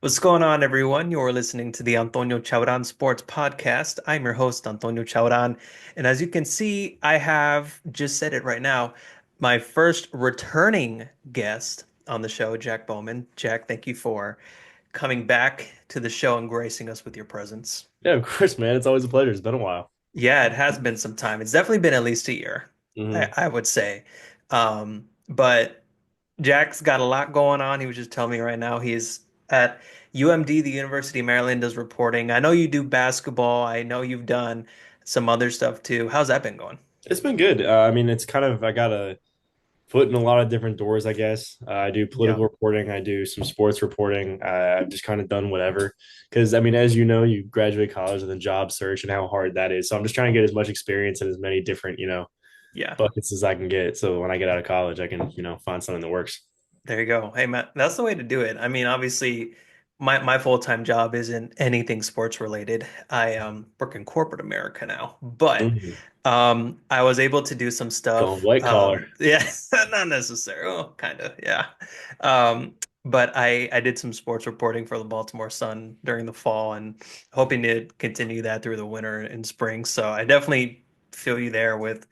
What's going on, everyone? You're listening to the Antonio Chauran Sports Podcast. I'm your host, Antonio Chauran. And as you can see, I have just said it right now, my first returning guest on the show, Jack Bowman. Jack, thank you for coming back to the show and gracing us with your presence. Yeah, of course, man. It's always a pleasure. It's been a while. Yeah, it has been some time. It's definitely been at least a year, I, Hmm. I would say. But Jack's got a lot going on. He was just telling me right now he's at UMD, the University of Maryland, does reporting. I know you do basketball. I know you've done some other stuff too. How's that been going? It's been good. I mean, it's kind of I got a foot in a lot of different doors, I guess. I do Yeah. political reporting. I do some sports reporting. I've just kind of done whatever because I mean, as you know, you graduate college and then job search and how hard that is. So I'm just trying to get as much experience in as many different Yeah. buckets as I can get. So when I get out of college, I can find something that works. There you go. Hey, Matt, that's the way to do it. I mean, obviously, my full-time job isn't anything sports related. I work in corporate America now, but Mhm. I was able to do some Going stuff. white collar. Yeah, not necessarily. Oh, kind of, yeah. Um, but I did some sports reporting for the Baltimore Sun during the fall and hoping to continue that through the winter and spring. So I definitely feel you there with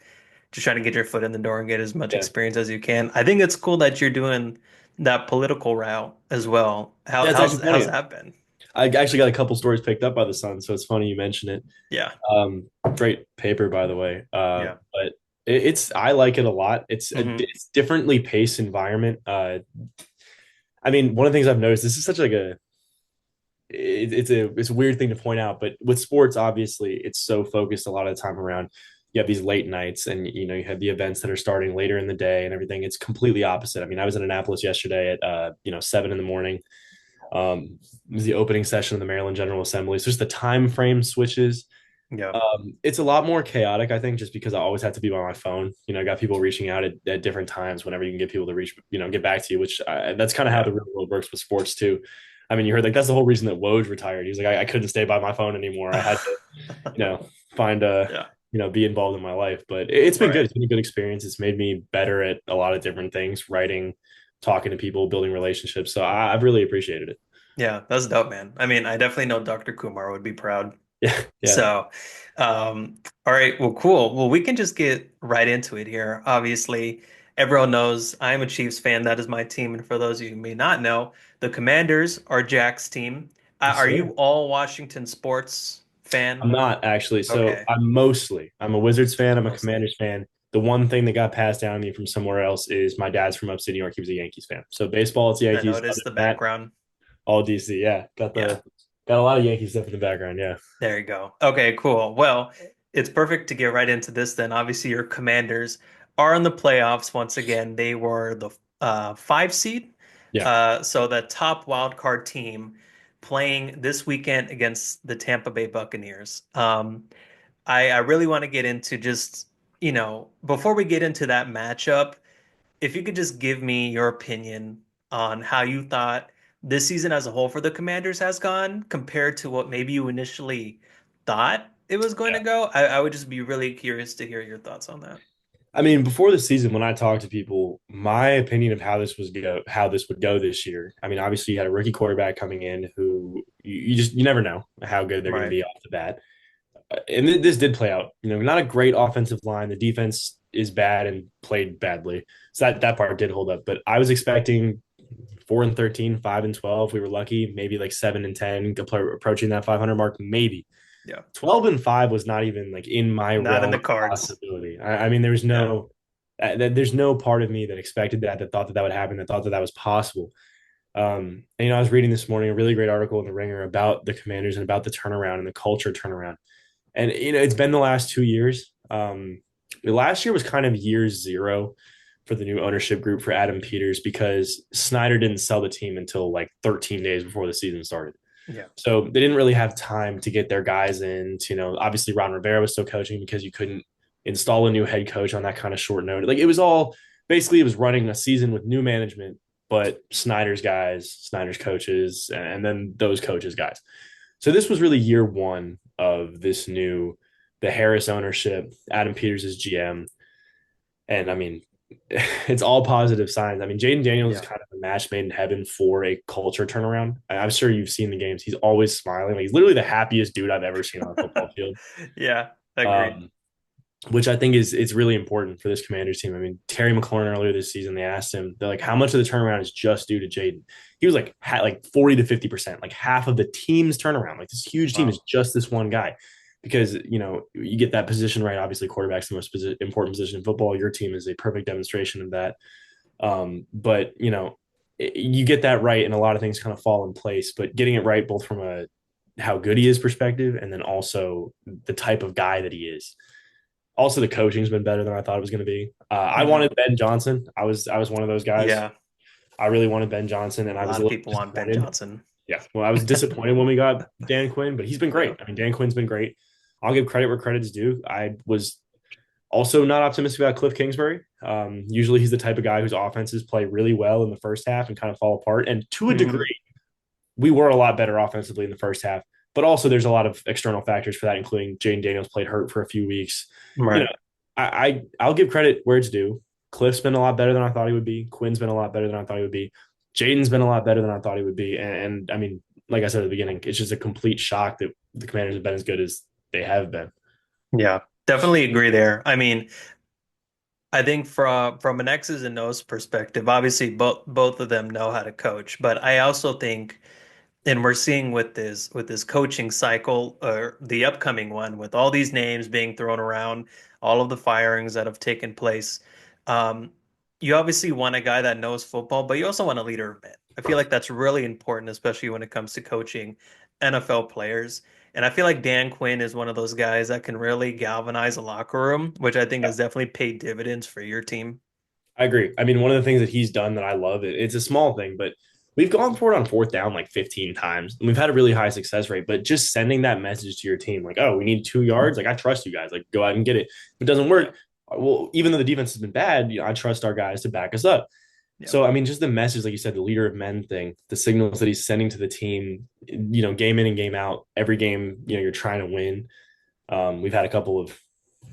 just trying to get your foot in the door and get as much Yeah, experience as you can. I think it's cool that you're doing that political route as well. How that's how's actually how's funny. that been? I actually got a couple stories picked up by the Sun, so it's funny you mention it. Yeah, Great paper, by the way. yeah. But it's I like it a lot. Hmm. It's differently paced environment. I mean, one of the things I've noticed, this is such like it's a weird thing to point out, but with sports, obviously, it's so focused a lot of the time around. You have these late nights, and you have the events that are starting later in the day, and everything. It's completely opposite. I mean, I was in Annapolis yesterday at 7 in the morning. It was the opening session of the Maryland General Assembly. So just the time frame switches. Yeah. It's a lot more chaotic, I think, just because I always have to be by my phone. I got people reaching out at different times whenever you can get people to reach, get back to you, that's kind of how Yeah. the real world works with sports too. I mean, you heard like that's the whole reason that Woj retired. He's like, I couldn't stay by my phone anymore. I had to, find Yeah. be involved in my life. But it's been good. Right. It's been a good experience. It's made me better at a lot of different things, writing, talking to people, building relationships. So I've really appreciated it. Yeah, that's dope, man. I mean, I definitely know Dr. Kumar would be proud. Yeah, yeah, So, all right, well, cool. Well, we can just get right into it here. Obviously, everyone knows I'm a Chiefs fan. That is my team. And for those of you who may not know, the Commanders are Jack's team. yes, Are you sir. all Washington sports fan? I'm not actually. So Okay, I'm a Wizards fan. I'm a mostly. Commanders fan. The one thing that got passed down to me from somewhere else is my dad's from upstate New York. He was a Yankees fan. So baseball, it's I Yankees. Other noticed the than that, background. all DC. Yeah, Yeah, got a lot of Yankee stuff in the background. Yeah, there you go. Okay, cool. Well, it's perfect to get right into this then. Obviously, your Commanders are in the playoffs once again. They were the five seed. yeah. So the top wild card team playing this weekend against the Tampa Bay Buccaneers. I really want to get into just, before we get into that matchup, if you could just give me your opinion on how you thought this season as a whole for the Commanders has gone compared to what maybe you initially thought it was going to go. I would just be really curious to hear your thoughts on that. I mean, before the season, when I talked to people, my opinion of how this would go this year. I mean, obviously, you had a rookie quarterback coming in who you never know how good they're going to Right. be off the bat. And this did play out. Not a great offensive line. The defense is bad and played badly. So that part did hold up. But I was expecting 4-13, 5-12. We were lucky, maybe like 7-10, approaching that 500 mark, maybe. Yeah. 12-5 was not even like in my Not in realm the of cards. possibility. I mean, Yeah. there's no part of me that expected that thought that would happen, that thought that was possible. And, I was reading this morning a really great article in the Ringer about the Commanders and about the turnaround and the culture turnaround. And it's been the last 2 years. Last year was kind of year zero for the new ownership group for Adam Peters because Snyder didn't sell the team until like 13 days before the season started. Yeah. So they didn't really have time to get their guys in. Obviously Ron Rivera was still coaching because you couldn't install a new head coach on that kind of short notice. Like it was running a season with new management, but Snyder's guys, Snyder's coaches, and then those coaches' guys. So this was really year one of the Harris ownership, Adam Peters as GM. And I mean, it's all positive signs. I mean, Jaden Daniels is Yeah. kind of a match made in heaven for a culture turnaround. I'm sure you've seen the games. He's always smiling. Like, he's literally the happiest dude I've ever seen on a football field. Yeah, agreed. Um, which I think is it's really important for this Commanders team. I mean, Terry McLaurin earlier this season, they asked him, they're like, how much of the turnaround is just due to Jaden? He was like, like 40 to 50%, like half of the team's turnaround. Like this huge team is Wow. just this one guy. Because you get that position right. Obviously, quarterback's the most important position in football. Your team is a perfect demonstration of that. But you get that right, and a lot of things kind of fall in place. But getting it right, both from a how good he is perspective, and then also the type of guy that he is. Also, the coaching's been better than I thought it was going to be. I Hmm. wanted Ben Johnson. I was one of those guys. Yeah, I really wanted Ben Johnson, and a I was lot a of little people want Ben disappointed. Johnson. Yeah, well, I was disappointed when we got Dan Quinn, but he's been Yeah. great. I mean, Dan Quinn's been great. I'll give credit where credit's due. I was also not optimistic about Cliff Kingsbury. Usually, he's the type of guy whose offenses play really well in the first half and kind of fall apart. And to a Hmm. degree, we were a lot better offensively in the first half. But also, there's a lot of external factors for that, including Jane Daniels played hurt for a few weeks. You know, Right. I'll give credit where it's due. Cliff's been a lot better than I thought he would be. Quinn's been a lot better than I thought he would be. Jaden's been a lot better than I thought he would be. And I mean, like I said at the beginning, it's just a complete shock that the Commanders have been as good as they have been. Yeah, definitely agree there. I mean, I think from an X's and O's perspective, obviously both of them know how to coach, but I also think, and we're seeing with this coaching cycle or the upcoming one with all these names being thrown around, all of the firings that have taken place. Um, you obviously want a guy that knows football, but you also want a leader of men. I feel like that's really important, especially when it comes to coaching NFL players. And I feel like Dan Quinn is one of those guys that can really galvanize a locker room, which I think has definitely paid dividends for your team. I agree. I mean, one of the things that he's done that I love, it's a small thing, but we've gone for it on fourth down like 15 times. And we've had a really high success rate, but just sending that message to your team, like, oh, we need 2 yards. Like, I trust you guys. Like, go out and get it. If it doesn't Yeah. work, well, even though the defense has been bad, I trust our guys to back us up. Yeah. So, I mean, just the message, like you said, the leader of men thing, the signals that he's sending to the team, game in and game out, every game, you're trying to win. We've had a couple of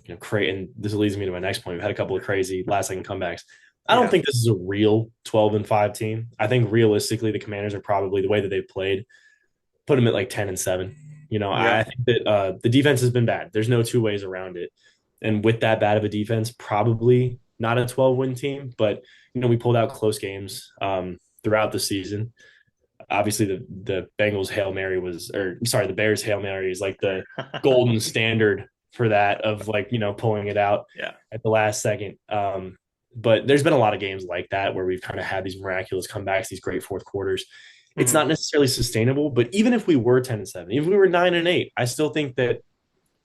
and this leads me to my next point. We've had a couple of crazy last second comebacks. I don't Yeah. think this is a real 12-5 team. I think realistically, the Commanders are probably the way that they've played, put them at like 10-7. Yeah. I think that the defense has been bad. There's no two ways around it. And with that bad of a defense, probably not a 12-win team, but we pulled out close games throughout the season. Obviously, the Bengals Hail Mary was, or sorry, the Bears Hail Mary is like the golden standard for that of like pulling it out Yeah. at the last second. But there's been a lot of games like that where we've kind of had these miraculous comebacks, these great fourth quarters. It's Mhm. not necessarily sustainable, but even if we were 10-7, even if we were 9-8, I still think that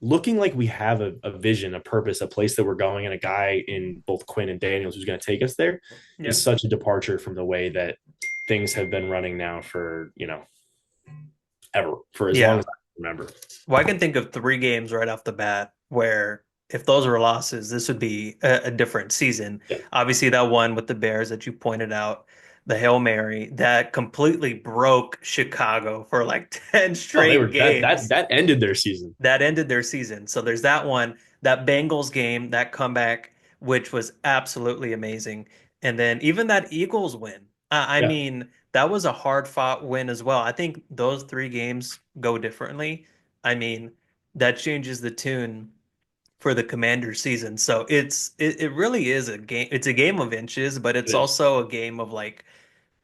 looking like we have a vision, a purpose, a place that we're going, and a guy in both Quinn and Daniels who's going to take us there Yeah. is such a departure from the way that things have been running now for ever, for as long Yeah. as I remember. Well, I can think of three games right off the bat where if those were losses, this would be a different season. Yeah. Obviously, that one with the Bears that you pointed out, the Hail Mary, that completely broke Chicago for like 10 Oh, they straight were that games. that ended their season. That ended their season. So there's that one, that Bengals game, that comeback, which was absolutely amazing. And then even that Eagles win. I Yeah. mean, that was a hard fought win as well. I think those three games go differently. I mean, that changes the tune for the Commanders season. So it really is a game. It's a game of inches, but It it's is. also a game of like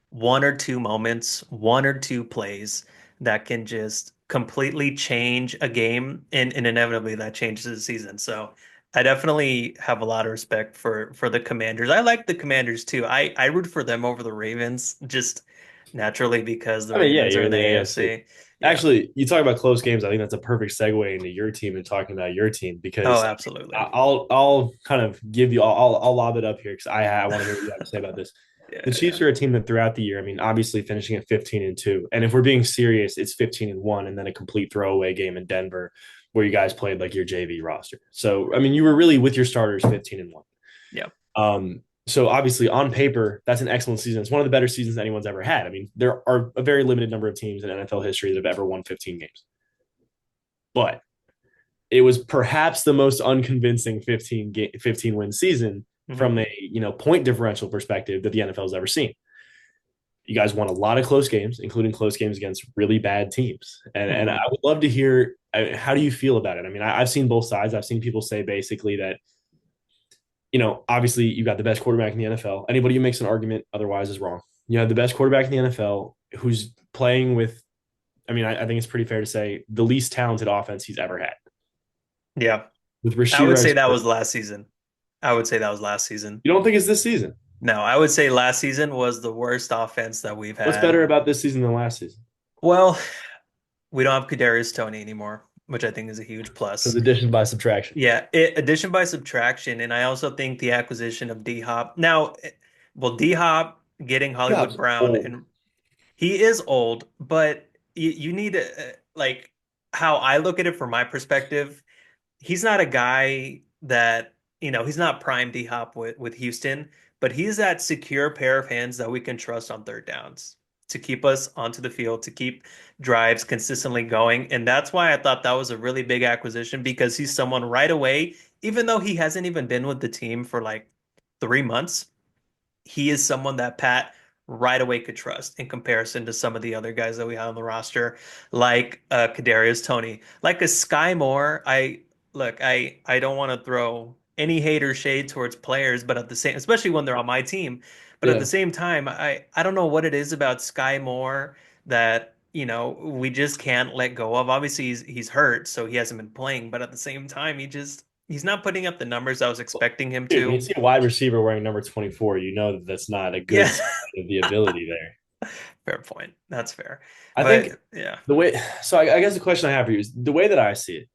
one or two moments, one or two plays that can just completely change a game, and inevitably that changes the season. So I definitely have a lot of respect for the Commanders. I like the Commanders too. I root for them over the Ravens just naturally because the I mean, yeah, Ravens are you're in in the the AFC. AFC. Yeah. Actually, you talk about close games. I think that's a perfect segue into your team and talking about your team Oh, because absolutely. I'll kind of give you I'll lob it up here because I want to hear what you have to say about this. Yeah, The Chiefs yeah. are a team that throughout the year, I mean, obviously finishing at 15-2, and if we're being serious, it's 15-1, and then a complete throwaway game in Denver where you guys played like your JV roster. So I mean, you were really with your starters 15-1. Yeah. So obviously on paper, that's an excellent season. It's one of the better seasons anyone's ever had. I mean, there are a very limited number of teams in NFL history that have ever won 15 games. But it was perhaps the most unconvincing 15 win season Hmm. from a point differential perspective that the NFL has ever seen. You guys won a lot of close games, including close games against really bad teams. And I Hmm. would love to hear how do you feel about it? I mean, I've seen both sides. I've seen people say basically that, obviously you got the best quarterback in the NFL. Anybody who makes an argument otherwise is wrong. You have the best quarterback in the NFL who's playing with, I mean, I think it's pretty fair to say the least talented offense he's ever had. Yeah. With I Rasheed would say Rice, that was last season. I would say that was last season. you don't think it's this season? No, I would say last season was the worst offense that we've What's had. better about this season than last season? Well, we don't have Kadarius Toney anymore, which I think is a huge Because plus. addition by subtraction. Yeah, addition by subtraction, and I also think the acquisition of D Hop. Now, well, D Hop getting Hollywood Jobs Brown, old. and he is old, but you need to like how I look at it from my perspective. He's not a guy that, he's not prime D Hop with Houston, but he's that secure pair of hands that we can trust on third downs to keep us onto the field, to keep drives consistently going. And that's why I thought that was a really big acquisition because he's someone right away, even though he hasn't even been with the team for like 3 months, he is someone that Pat right away could trust in comparison to some of the other guys that we have on the roster, like Kadarius Toney, like a Sky Moore. I don't want to throw any hater shade towards players, but at the same, especially when they're on my team, but at the Yeah. same time, I don't know what it is about Sky Moore that we just can't let go of. Obviously, he's hurt, so he hasn't been playing, but at the same time, he's not putting up the numbers I was expecting him Dude, when you to. see a wide receiver wearing number 24, you know that that's not a good Yeah. sign of the ability there. Fair point. That's fair. I think But yeah, the way, so I guess the question I have for you is the way that I see it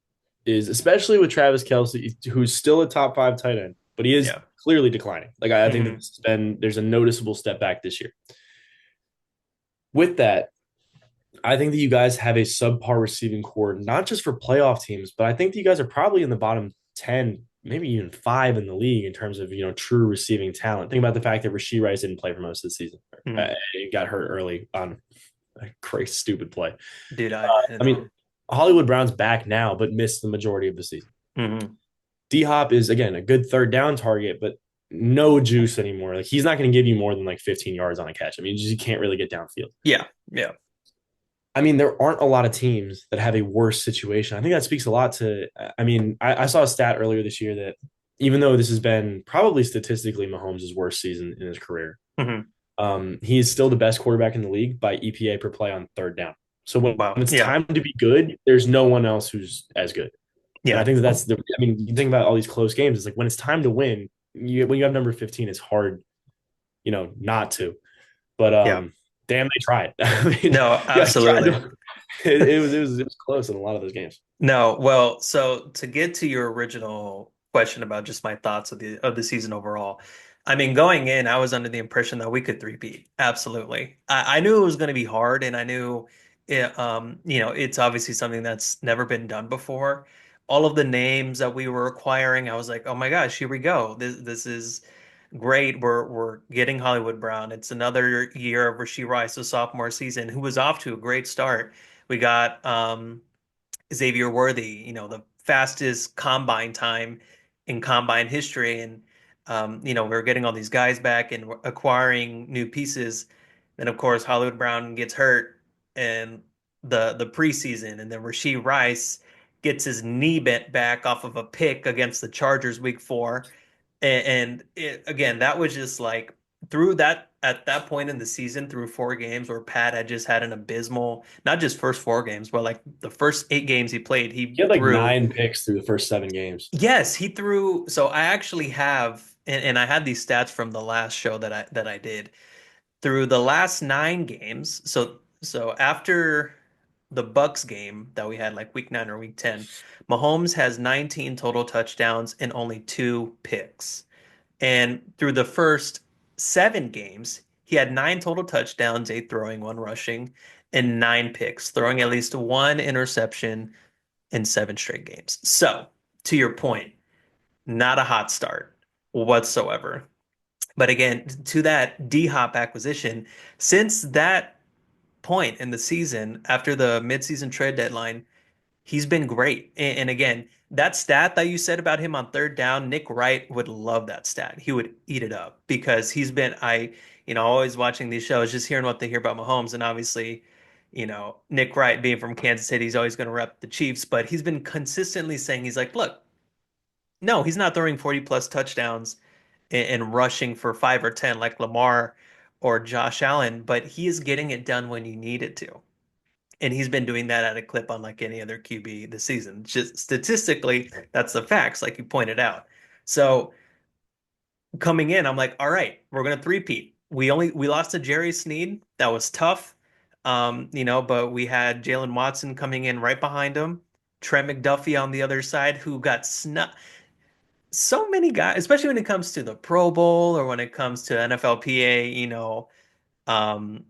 is, especially with Travis Kelsey, who's still a top five tight end, but he is yeah. clearly declining. Like, I think that Hmm. this has been, there's a noticeable step back this year. With that, I think that you guys have a subpar receiving core, not just for playoff teams, but I think that you guys are probably in the bottom 10, maybe even five in the league in terms of, true receiving talent. Think about the fact that Rasheed Rice didn't play for most of the season. Hmm. He got hurt early on a crazy, stupid play. Dude, I I know. mean, Hollywood Brown's back now, but missed the majority of the season. Hmm. D Hop is, again, a good third down target, but no juice anymore. Like, he's not going to give you more than like 15 yards on a catch. I mean, you can't really get downfield. Yeah, yeah. I mean, there aren't a lot of teams that have a worse situation. I think that speaks a lot to, I mean, I saw a stat earlier this year that even though this has been probably statistically Mahomes' worst season in his career, Hmm. he is still the best quarterback in the league by EPA per play on third down. So when Wow. it's Yeah, time to be good, there's no one else who's as good. And I yeah, think that's the, I mean, you think about all these close games, it's like when it's time to win, when you have number 15, it's hard, not to. But yeah. damn, they tried. I mean, No, you guys tried absolutely. to. It was close in a lot of those games. No, well, so to get to your original question about just my thoughts of the season overall, I mean, going in, I was under the impression that we could three-peat. Absolutely. I knew it was going to be hard, and I knew it's obviously something that's never been done before. All of the names that we were acquiring, I was like, oh my gosh, here we go. This is great. We're getting Hollywood Brown. It's another year of Rashee Rice, a sophomore season, who was off to a great start. We got Xavier Worthy, the fastest combine time in combine history. And, we're getting all these guys back and acquiring new pieces. Then, of course, Hollywood Brown gets hurt and the preseason. And then Rashee Rice gets his knee bent back off of a pick against the Chargers week 4. Again, that was just like through that at that point in the season, through 4 games where Pat had just had an abysmal, not just first 4 games, but like the first 8 games he played, he He had like threw. 9 picks through the first 7 games. Yes, he threw. So I actually have, and I had these stats from the last show that I did through the last 9 games. So after the Bucks game that we had like week 9 or week 10, Mahomes has 19 total touchdowns and only 2 picks. And through the first 7 games, he had 9 total touchdowns, 8 throwing, 1 rushing, and 9 picks, throwing at least 1 interception in 7 straight games. So, to your point, not a hot start whatsoever. But again, to that D Hop acquisition, since that point in the season, after the midseason trade deadline, he's been great. And again, that stat that you said about him on third down, Nick Wright would love that stat. He would eat it up because always watching these shows, just hearing what they hear about Mahomes, and obviously, Nick Wright being from Kansas City, he's always going to rep the Chiefs, but he's been consistently saying he's like, look, no, he's not throwing 40 plus touchdowns and rushing for 5 or 10 like Lamar or Josh Allen, but he is getting it done when you need it to. And he's been doing that at a clip unlike any other QB this season. Just statistically, that's the facts, like you pointed out. So coming in, I'm like, all right, we're gonna three-peat. We lost to Jerry Sneed. That was tough. But we had Jalen Watson coming in right behind him, Trent McDuffie on the other side, who got snuck. So many guys, especially when it comes to the Pro Bowl or when it comes to NFLPA, um,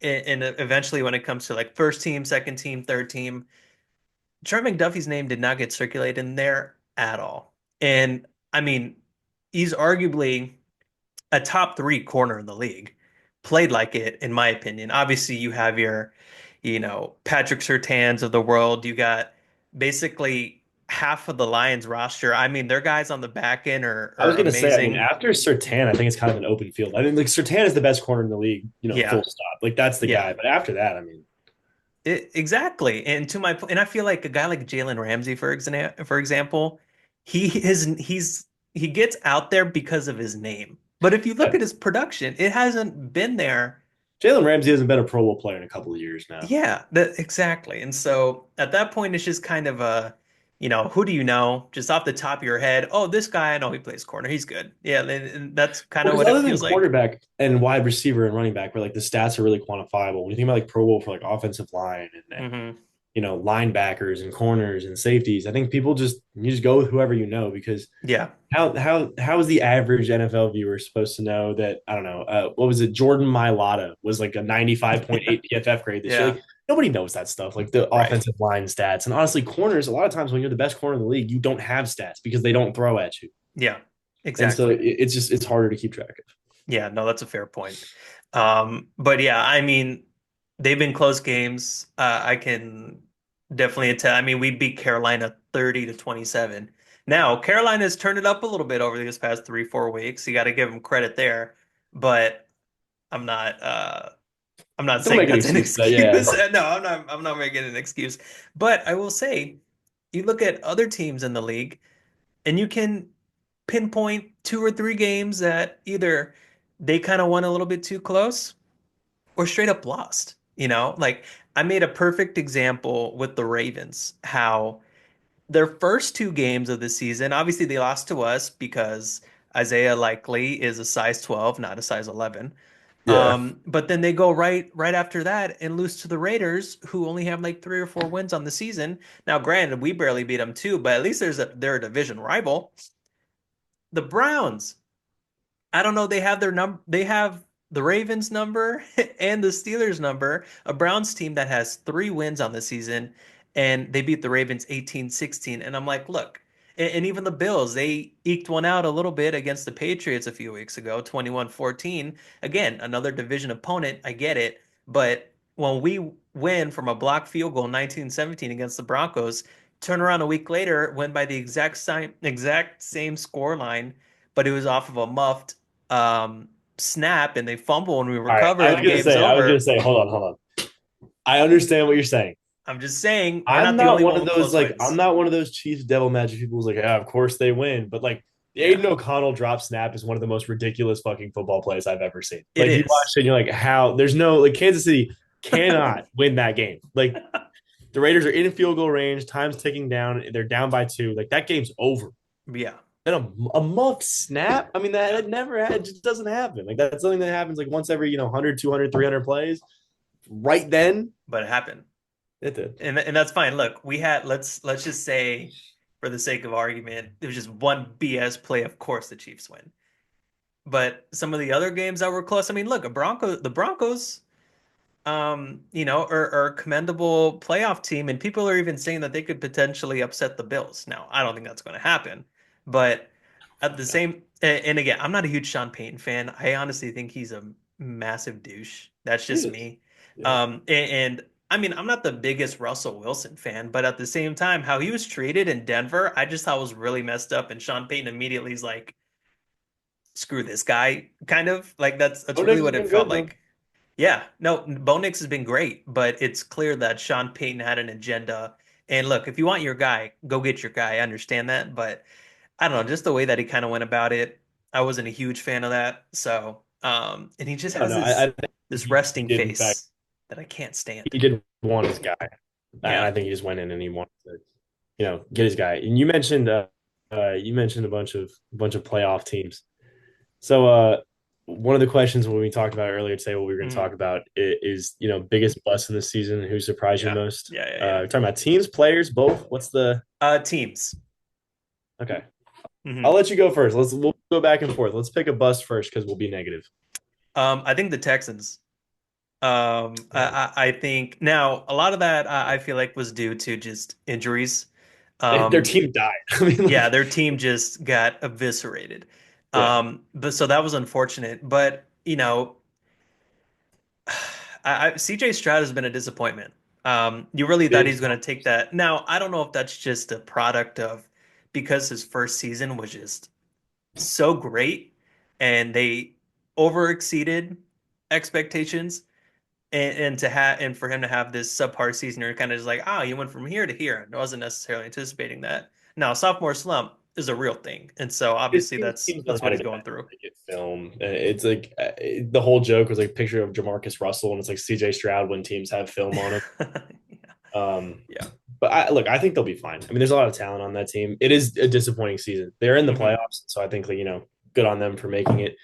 and eventually when it comes to like first team, second team, third team, Trent McDuffie's name did not get circulated in there at all. And I mean, he's arguably a top three corner in the league. Played like it, in my opinion. Obviously, you have your, Patrick Surtains of the world. You got basically half of the Lions roster. I mean, their guys on the back end are, I was are gonna say, I mean, amazing. after Sertan, I think it's kind of an open field. I mean, like Sertan is the best corner in the league, Yeah, full stop. Like that's the yeah. guy. But after that, I mean, Exactly. And to my point, and I feel like a guy like Jalen Ramsey, for example, he gets out there because of his name. But if you look yeah, at his production, it hasn't been there. Jalen Ramsey hasn't been a Pro Bowl player in a couple of years now. Yeah, that exactly. And so at that point, it's just kind of who do you know? Just off the top of your head, oh, this guy, I know he plays corner. He's good. Yeah, and that's kind Well, of because what it other than feels like. quarterback and wide receiver and running back, where like the stats are really quantifiable. When you think about like Pro Bowl for like offensive line and Hmm. linebackers and corners and safeties, I think people just you just go with whoever you know because Yeah. how is the average NFL viewer supposed to know that I don't know what was it Jordan Mailata was like a 95.8 PFF grade this year? Yeah. Like nobody knows that stuff, like the Right. offensive line stats. And honestly, corners a lot of times when you're the best corner in the league, you don't have stats because they don't throw at you, Yeah. and so Exactly. it's harder to keep track of. Yeah, no, that's a fair point. But yeah, I mean, they've been close games. I can definitely attest. I mean, we beat Carolina 30 to 27. Now, Carolina's turned it up a little bit over these past 3, 4 weeks. You got to give them credit there. But I'm not I'm not Don't saying make an that's an excuse for that. Yeah, excuse. No, I'm not making an excuse. But I will say, you look at other teams in the league and you can pinpoint 2 or 3 games that either they kind of won a little bit too close or straight up lost. Like I made a perfect example with the Ravens, how their first 2 games of the season, obviously they lost to us because Isaiah likely is a size 12, not a size 11. yeah. But then they go right after that and lose to the Raiders, who only have like 3 or 4 wins on the season. Now, granted, we barely beat them too, but at least they're a division rival. The Browns, I don't know. They have their number. They have the Ravens number and the Steelers number. A Browns team that has 3 wins on the season, and they beat the Ravens 18-16. And I'm like, look, and even the Bills, they eked one out a little bit against the Patriots a few weeks ago, 21-14. Again, another division opponent. I get it, but when we win from a blocked field goal 19-17 against the Broncos, turn around a week later, win by the exact same score line, but it was off of a muffed um, snap and they fumble and we All right, recover and game's I was gonna over. say, hold on. I understand what you're saying. I'm just saying we're not the only one with close I'm wins. not one of those Chiefs devil magic people who's like, yeah, of course they win. But like the Yeah, Aiden O'Connell drop snap is one of the most ridiculous fucking football plays I've ever seen. it Like you watch is. it and you're like, how there's no like Kansas City cannot win that game. Like the Raiders are in field goal range, time's ticking down, they're down by 2. Like that game's over. Yeah, And a muff snap, I mean, yeah, that never it just doesn't happen. Like that's something that happens like once every, 100, 200, 300 plays. Right then, but it happened, it did. and that's fine. Look, we had let's just say, for the sake of argument, it was just one BS play. Of course, the Chiefs win. But some of the other games that were close. I mean, look, the Broncos are a commendable playoff team, and people are even saying that they could potentially upset the Bills. Now, I don't think that's going to happen, but at the same, and again, I'm not a huge Sean Payton fan. I honestly think he's a massive douche. That's It just is. me. Yeah. And I mean, I'm not the biggest Russell Wilson fan, but at the same time, how he was treated in Denver, I just thought was really messed up. And Sean Payton immediately is like, screw this guy, kind of like that's Oh, really Nix has what it been felt good though. like. Yeah, no, Bo Nix has been great, but it's clear that Sean Payton had an agenda. And look, if you want your guy, go get your guy. I understand that, but I don't know, just the way that he kind of went about it, I wasn't a huge fan of that. So, and he just No, has no, I think this he resting did in fact face that I can't stand. he did want his guy, and Yeah. I think he just went in and he wanted to, get his guy. And you mentioned a bunch of playoff teams. So one of the questions when we talked about it earlier today, what we were going to Mhm. talk about is biggest bust in the season, who surprised you Yeah. most? Yeah. Yeah. Yeah. We're talking about teams, players, both. What's the Teams. okay? I'll Hmm. let you go first. We'll go back and forth. Let's pick a bust first because we'll be negative. I think the Texans. Yeah. I think now a lot of that I feel like was due to just injuries. Their Um, team died. I mean, yeah, their team just got eviscerated. yeah, But so that was unfortunate. But CJ Stroud has been a disappointment. You really thought big he's going to take that. Now, I don't know if that's just a product of because his first season was just so great and they over exceeded expectations and to have and for him to have this subpar season, you're kind of just like, oh, you went from here to here. I wasn't necessarily anticipating that. Now, sophomore slump is a real thing, and so obviously that's teams know that's how what to he's do going that. through. They get film. It's like the whole joke was like a picture of Jamarcus Russell, and it's like CJ Stroud when teams have film on him. Yeah, Um, yeah, but I think they'll be fine. I mean, there's a lot of talent on that team. It is a disappointing season. They're in the hmm playoffs, so I think good on them for making it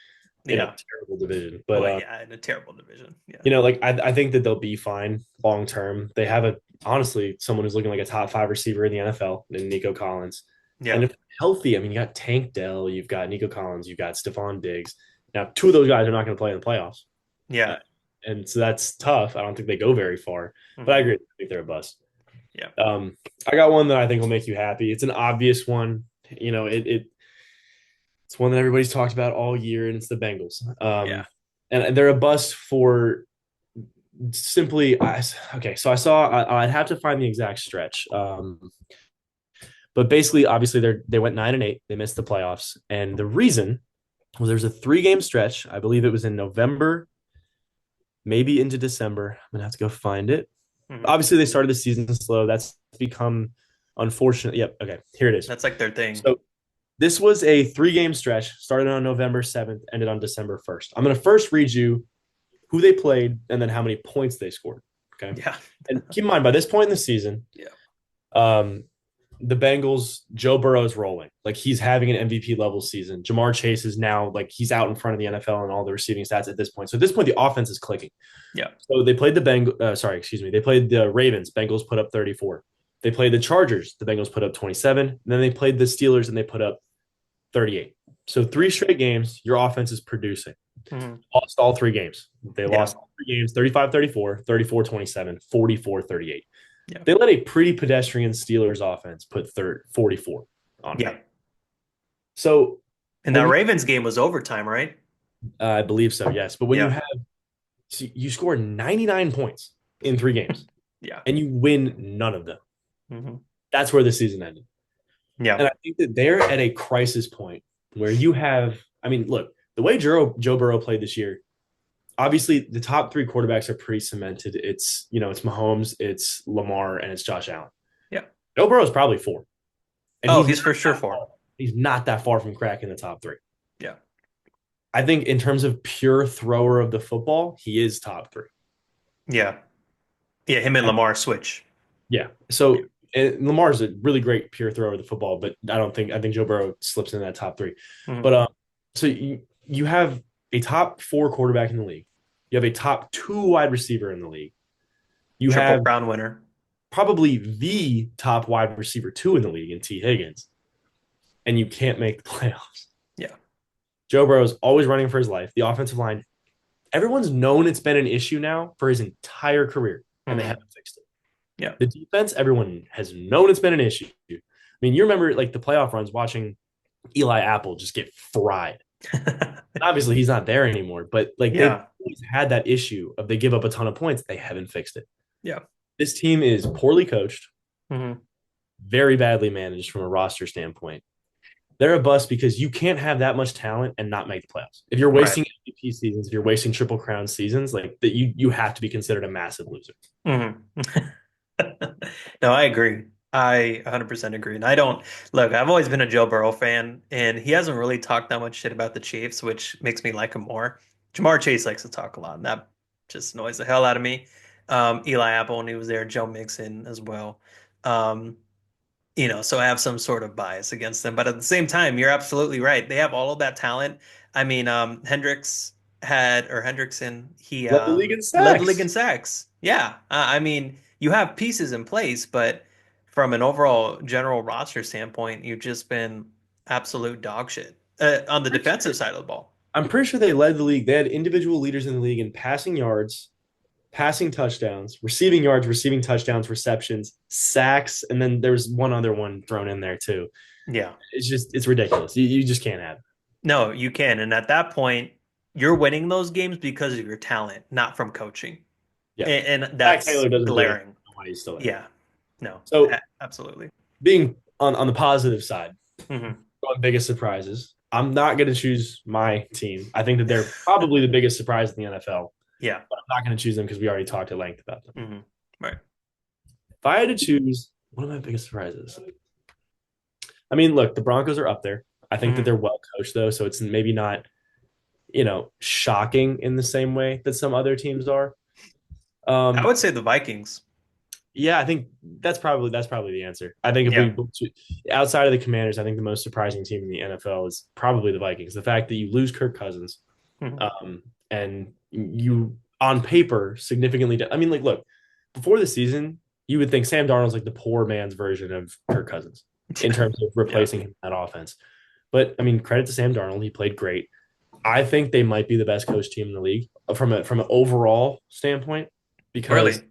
in a yeah. terrible division. But Well, yeah, in a terrible division. Yeah, I think that they'll be fine long term. They have honestly someone who's looking like a top five receiver in the NFL in Nico Collins. And yeah, if healthy, I mean, you got Tank Dell, you've got Nico Collins, you've got Stephon Diggs. Now, two of those guys are not going to play in the playoffs. Uh, yeah, and so that's tough. I don't think they go very far, but I hmm agree. I think they're a bust. yeah, I got one that I think will make you happy. It's an obvious one. It's one that everybody's talked about all year, and it's the Bengals. yeah. And they're a bust for simply. Okay, so I'd have to find the exact stretch. But basically, obviously, they went 9-8. They missed the playoffs, and the reason was there's a 3-game stretch. I believe it was in November, maybe into December. I'm gonna have to go find it. hmm Obviously, they started the season slow. That's become unfortunate. Yep. Okay, here it is. That's like their thing. So this was a 3-game stretch, started on November 7th, ended on December 1st. I'm going to first read you who they played and then how many points they scored. Okay. Yeah, And keep in mind, by this point in the season, yeah, um, the Bengals, Joe Burrow is rolling. Like he's having an MVP level season. Jamar Chase is now like he's out in front of the NFL and all the receiving stats at this point. So at this point, the offense is clicking. yeah. So they played the They played the Ravens. Bengals put up 34. They played the Chargers. The Bengals put up 27. And then they played the Steelers and they put up 38. So Yeah. 3 straight games, your offense is producing. hmm Lost all 3 games. They Yeah. lost all 3 games 35-34, 34-27, 44-38. Yeah. They let a pretty pedestrian Steelers offense put 44 on them. Yeah. So And when that you, Ravens game was overtime, right? I believe so, yes. But when Yeah. you score 99 points in 3 games Yeah. and you win none of them, hmm that's where the season ended. Yeah. And I think that they're at a crisis point where you have, I mean, look, the way Joe Burrow played this year, obviously the top 3 quarterbacks are pretty cemented. It's Mahomes, it's Lamar, and it's Josh Allen. Yeah. Joe Burrow is probably 4. And Oh, he's for sure he's not that far from cracking the top 3. Yeah. I think in terms of pure thrower of the football, he is top 3. Yeah. Yeah. Him and Lamar switch. Yeah. Yeah. So and Lamar's a really great pure thrower of the football, but I think Joe Burrow slips in that top 3. hmm But so you have a top 4 quarterback in the league. You have a top 2 wide receiver in the league. You Triple have crown winner. probably the top wide receiver 2 in the league in T. Higgins, and you can't make the playoffs. Yeah. Joe Burrow is always running for his life. The offensive line, everyone's known it's been an issue now for his entire career, and they hmm haven't fixed it. Yeah. The defense, everyone has known it's been an issue. I mean, you remember like the playoff runs watching Eli Apple just get fried. And obviously, he's not there anymore, but like they've Yeah. always had that issue of they give up a ton of points. They haven't fixed it. Yeah. This team is poorly coached, hmm very badly managed from a roster standpoint. They're a bust because you can't have that much talent and not make the playoffs. If you're Right. wasting MVP seasons, if you're wasting Triple Crown seasons, like that, you have to be considered a massive loser. Hmm. No, I agree. I 100% agree. And I don't look, I've always been a Joe Burrow fan, and he hasn't really talked that much shit about the Chiefs, which makes me like him more. Jamar Chase likes to talk a lot, and that just annoys the hell out of me. Eli Apple when he was there, Joe Mixon as well. Um, so I have some sort of bias against them. But at the same time, you're absolutely right. They have all of that talent. I mean, Hendrickson, he Led the league in led the league in sacks. sacks. Yeah. I mean, you have pieces in place, but from an overall general roster standpoint, you've just been absolute dog shit on the defensive side of the ball. I'm pretty sure they led the league. They had individual leaders in the league in passing yards, passing touchdowns, receiving yards, receiving touchdowns, receptions, sacks, and then there was one other one thrown in there too. Yeah. It's ridiculous. You just can't have it. No, you can. And at that point, you're winning those games because of your talent, not from coaching. Yeah. And Zach that's Taylor doesn't do it. glaring. Why he's still there. Yeah. No, So absolutely. being on the positive side, Hmm. going biggest surprises. I'm not going to choose my team. I think that they're probably the biggest surprise in the NFL, Yeah. but I'm not going to choose them because we already talked at length about them. Hmm. Right. If I had to choose one of my biggest surprises, I mean, look, the Broncos are up there. I think that Hmm. they're well coached though, so it's maybe not, shocking in the same way that some other teams are. I Um, would say the Vikings. yeah, I think that's probably the answer. I think if Yeah. we outside of the Commanders, I think the most surprising team in the NFL is probably the Vikings. The fact that you lose Kirk Cousins, Hmm. and you on paper significantly. I mean, like, look, before the season, you would think Sam Darnold's like the poor man's version of Kirk Cousins in terms of Yeah. replacing him in that offense. But I mean, credit to Sam Darnold, he played great. I think they might be the best coach team in the league from an overall standpoint because Really.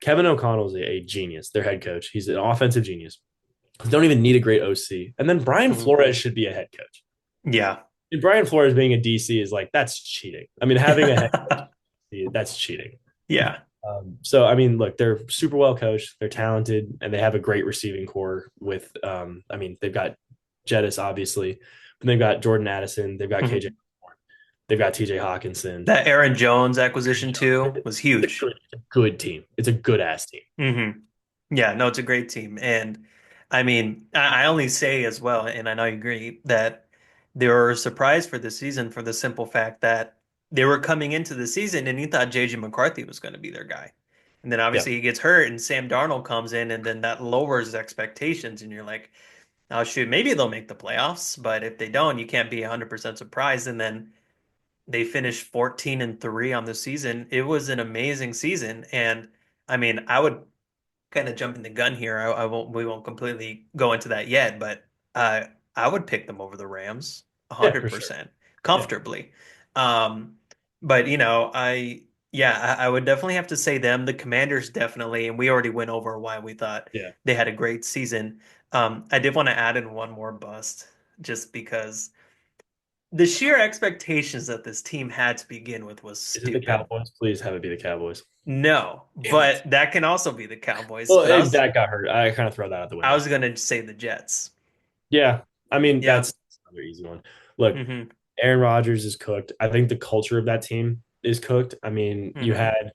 Kevin O'Connell is a genius, their head coach. He's an offensive genius. They don't even need a great OC. And then Brian Hmm. Flores should be a head coach. Yeah. And Brian Flores being a DC is like, that's cheating. I mean, having a head coach, that's cheating. Yeah. So, I mean, look, they're super well coached. They're talented, and they have a great receiving core with, I mean, they've got Jettis, obviously, but they've got Jordan Addison. They've got KJ. Hmm. They've got TJ Hawkinson. That Aaron Jones acquisition too was huge. It's a good team. It's a good ass team. Hmm. Yeah, no, it's a great team. And I mean, I only say as well, and I know you agree, that they were surprised for the season for the simple fact that they were coming into the season and you thought JJ McCarthy was going to be their guy. And then Yeah. obviously he gets hurt and Sam Darnold comes in and then that lowers expectations and you're like, oh shoot, maybe they'll make the playoffs, but if they don't, you can't be 100% surprised. And then they finished 14-3 on the season. It was an amazing season. And I mean, I would kind of jumping the gun here. I won't. We won't completely go into that yet, but uh, I would pick them over the Rams a Yeah, hundred for sure. percent Yeah. comfortably. Um, but I would definitely have to say them. The Commanders definitely, and we already went over why we thought Yeah. they had a great season. I did want to add in one more bust, just because the sheer expectations that this team had to begin with was Is it the stupid. Cowboys? Please have it be the Cowboys. No, Damn it. but that can also be the Cowboys. Well, But Dak got hurt. I kind of throw that out the I window. was gonna say the Jets. Yeah. I mean, Yeah. that's another easy one. Look, Hmm. Aaron Rodgers is cooked. I think the culture of that team is cooked. I mean, you Hmm. had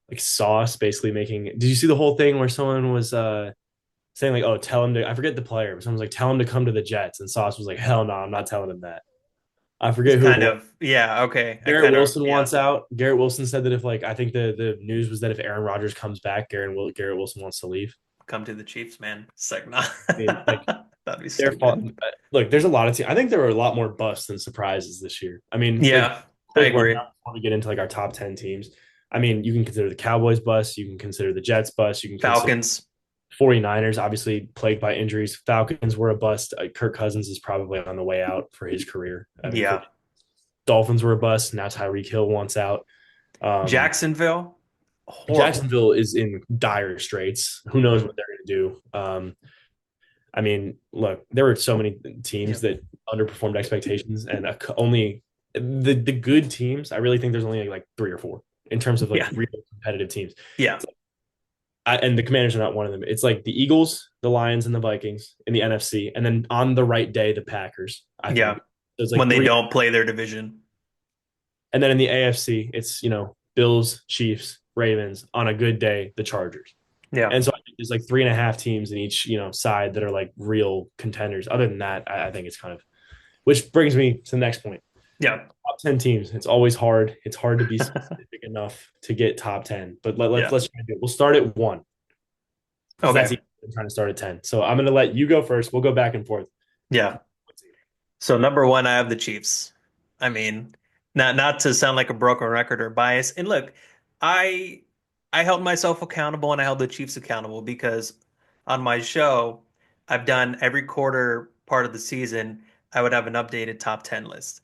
like Sauce basically making. Did you see the whole thing where someone was saying like, "Oh, tell him to." I forget the player, but someone was like, "Tell him to come to the Jets," and Sauce was like, "Hell no, I'm not telling him that." I It's forget who it kind was. of, yeah, okay. I Garrett kind of, Wilson yeah, wants out. Garrett Wilson said that if like I think the news was that if Aaron Rodgers comes back, Garrett Wilson wants to leave. come to the Chiefs, man. It's like, nah. I mean, like That'd be their fault. stupid. Look, there's a lot of teams. I think there were a lot more busts than surprises this year. I mean, like Yeah, I quick rundown agree. before we get into like our top 10 teams. I mean, you can consider the Cowboys bust, you can consider the Jets bust, you can consider Falcons. 49ers, obviously plagued by injuries. Falcons were a bust. Kirk Cousins is probably on the way out for his career. I mean, Yeah. Dolphins were a bust. Now Tyreek Hill wants out. Um, Jacksonville. Horrible. Jacksonville is in dire straits. Who knows what Hmm. they're going to do? I mean, look, there were so many Yeah. teams that underperformed expectations, and only the good teams. I really think there's only like three or four in terms of like Yeah. real competitive teams. Yeah. And the Commanders are not one of them. It's like the Eagles, the Lions, and the Vikings in the NFC, and then on the right day, the Packers. I think Yeah, so. It's when like they three, don't play their division. and then in the AFC, it's Bills, Chiefs, Ravens. On a good day, the Chargers. Yeah, And so I think there's like three and a half teams in each side that are like real contenders. Other than that, I think it's kind of, which brings me to the next point. yeah, Top 10 teams. It's always hard. It's hard to be specific enough to get top 10. But yeah. let's try to do it. We'll start at one because that's Okay, easy than trying to start at 10. So I'm gonna let you go first. We'll go back and forth. yeah. So number one, I have the Chiefs. I mean, not to sound like a broken record or bias. And look, I I held myself accountable and I held the Chiefs accountable because on my show, I've done every quarter part of the season, I would have an updated top 10 list.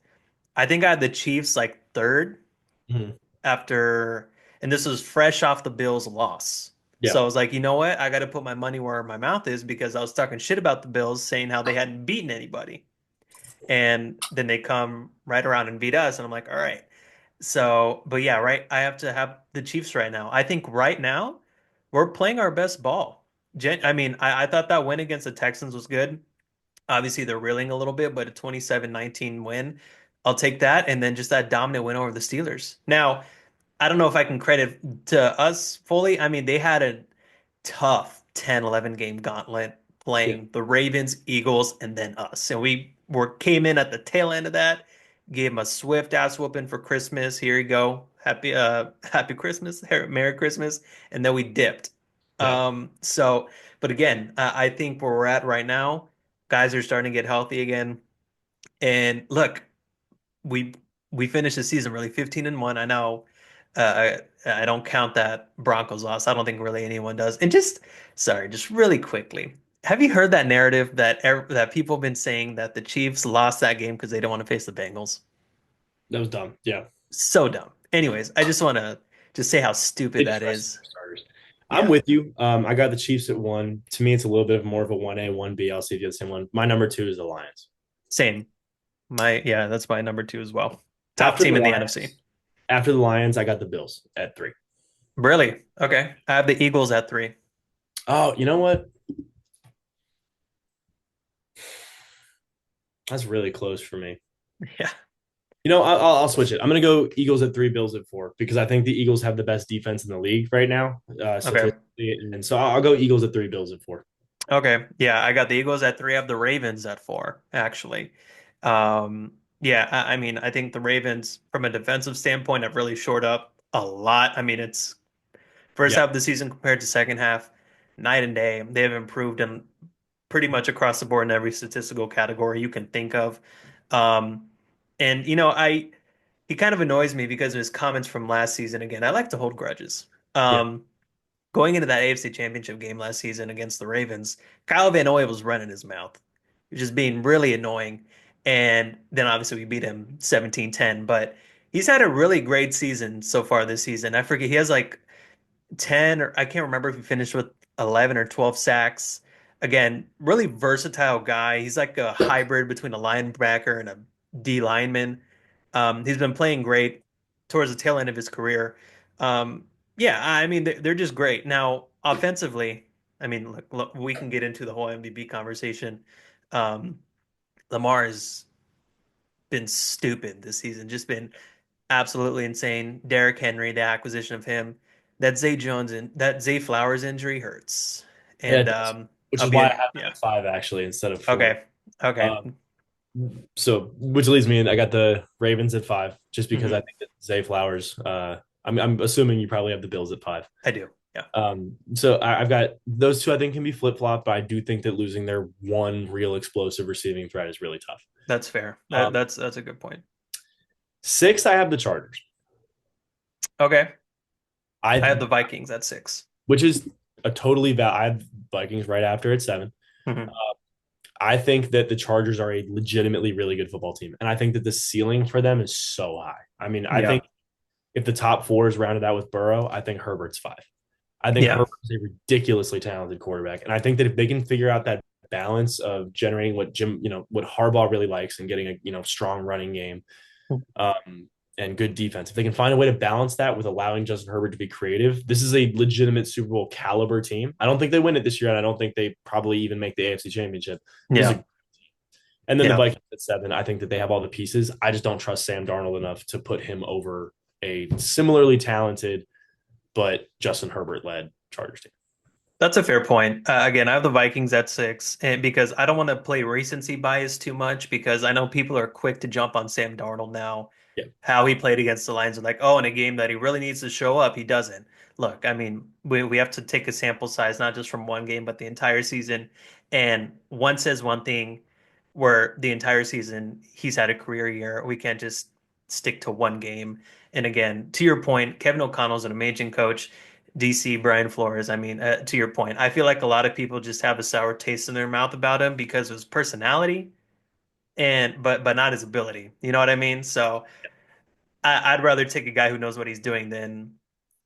I think I had the Chiefs like third Mhm. after, and this was fresh off the Bills loss. Yeah. So I was like, you know what? I got to put my money where my mouth is because I was talking shit about the Bills, saying how they hadn't beaten anybody. And then they come right around and beat us. And I'm like, all right. So, but yeah, right. I have to have the Chiefs right now. I think right now we're playing our best ball. I mean, I thought that win against the Texans was good. Obviously, they're reeling a little bit, but a 27-19 win, I'll take that. And then just that dominant win over the Steelers. Now, I don't know if I can credit to us fully. I mean, they had a tough 10-11 game gauntlet Yeah. playing the Ravens, Eagles, and then us. And we were came in at the tail end of that, gave them a swift ass whooping for Christmas. Here you go. Happy Christmas, Merry Christmas. And then we dipped. Yeah. So but again, I think where we're at right now, guys are starting to get healthy again. And look, we we finished the season really 15-1. I know I don't count that Broncos loss. I don't think really anyone does. And just sorry, just really quickly. Have you heard that narrative that people have been saying that the Chiefs lost that game because they don't want to face the Bengals? That was dumb. Yeah. So dumb. Anyways, I just want to just say how They stupid that just rested is. their starters. I'm Yeah, with you. I got the Chiefs at one. To me, it's a little bit of more of a 1A, 1B. I'll see if you have the same one. My number two is the Lions. same. That's my number two as well. Top After the team in the NFC. Lions, after the Lions, I got the Bills at three. Really? Okay. I have the Eagles at three. Oh, you know what? That's really close for me. Yeah. I'll switch it. I'm going to go Eagles at three, Bills at four, because I think the Eagles have the best defense in the league right now, Okay. statistically. And so I'll go Eagles at three, Bills at four. Okay. Yeah, I got the Eagles at three. I have the Ravens at four, actually. Yeah, I mean, I think the Ravens, from a defensive standpoint, have really shored up a lot. I mean, it's first Yeah. half of the season compared to second half, night and day. They have improved in pretty much across the board in every statistical category you can think of. Um, and he kind of annoys me because of his comments from last season. Again, I like to hold grudges. Yeah. Going into that AFC Championship game last season against the Ravens, Kyle Van Noy was running his mouth, just being really annoying. And then obviously we beat him 17-10, but he's had a really great season so far this season. I forget, he has like 10 or I can't remember if he finished with 11 or 12 sacks. Again, really versatile guy. He's like a hybrid between a linebacker and a D lineman. He's been playing great towards the tail end of his career. Yeah, I mean they're just great. Now, offensively, I mean, look, we can get into the whole MVP conversation. Um, Lamar has been stupid this season, just been absolutely insane. Derrick Henry, the acquisition of him, that Zay Flowers injury hurts. Yeah, And it does. Which I'll is be why I in, have them yeah. at five, actually, instead of four. Okay. Okay. Um, so, which leads me in, I got the Ravens at five, just because I Hmm. think that Zay Flowers, I'm assuming you probably have the Bills at five. I do. Yeah. So I've got those two I think can be flip flop, but I do think that losing their one real explosive receiving threat is really tough. That's fair. Um, That's a good point. Six, I have the Chargers. Okay. I I have the Vikings at six. which is a totally valid. I have Vikings right after at seven. Hmm. I think that the Chargers are a legitimately really good football team, and I think that the ceiling for them is so high. I mean, I Yeah. think if the top four is rounded out with Burrow, I think Herbert's five. I think Yeah. Herbert is a ridiculously talented quarterback, and I think that if they can figure out that balance of generating what what Harbaugh really likes and getting a strong running game, um, and good defense. If they can find a way to balance that with allowing Justin Herbert to be creative, this is a legitimate Super Bowl caliber team. I don't think they win it this year, and I don't think they probably even make the AFC Championship. This is Yeah. a, and then the Yeah. Vikings at 7. I think that they have all the pieces. I just don't trust Sam Darnold enough to put him over a similarly talented but Justin Herbert led Chargers team. That's a fair point. Again, I have the Vikings at 6, and because I don't want to play recency bias too much, because I know people are quick to jump on Sam Darnold now. Yeah, How he played against the Lions are like, oh, in a game that he really needs to show up, he doesn't. Look, I mean, we have to take a sample size, not just from one game, but the entire season. And one says one thing, where the entire season he's had a career year. We can't just stick to one game. And again, to your point, Kevin O'Connell's an amazing coach. DC, Brian Flores. I mean, to your point, I feel like a lot of people just have a sour taste in their mouth about him because of his personality and but not his ability. You know what I mean? So I'd rather take a guy who knows what he's doing than